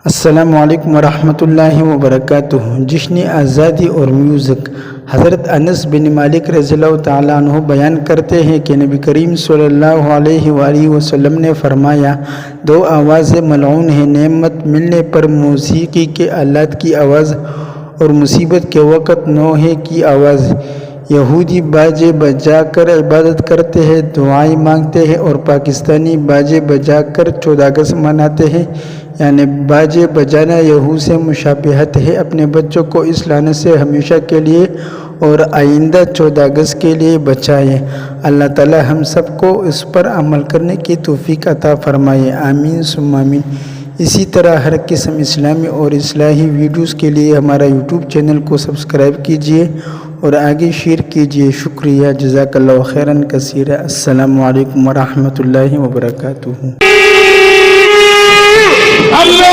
السلام علیکم ورحمۃ اللہ وبرکاتہ۔ جشن آزادی اور میوزک۔ حضرت انس بن مالک رضی اللہ تعالیٰ عنہ بیان کرتے ہیں کہ نبی کریم صلی اللہ علیہ وآلہ وسلم نے فرمایا، دو آوازیں ملعون ہیں، نعمت ملنے پر موسیقی کے آلات کی آواز اور مصیبت کے وقت نوحے کی آواز۔ یہودی باجے بجا کر عبادت کرتے ہیں، دعائیں مانگتے ہیں، اور پاکستانی باجے بجا کر 14 اگست مناتے ہیں، یعنی باجے بجانا یہود سے مشابہت ہے۔ اپنے بچوں کو اس لعنت سے ہمیشہ کے لیے اور آئندہ 14 اگست کے لیے بچائیں۔ اللہ تعالی ہم سب کو اس پر عمل کرنے کی توفیق عطا فرمائے، آمین ثم آمین۔ اسی طرح ہر قسم اسلامی اور اصلاحی ویڈیوز کے لیے ہمارا یوٹیوب چینل کو سبسکرائب کیجیے اور آگے شیئر کیجیے۔ شکریہ، جزاک اللہ خیراً کثیرا۔ السلام علیکم ورحمۃ اللہ وبرکاتہ۔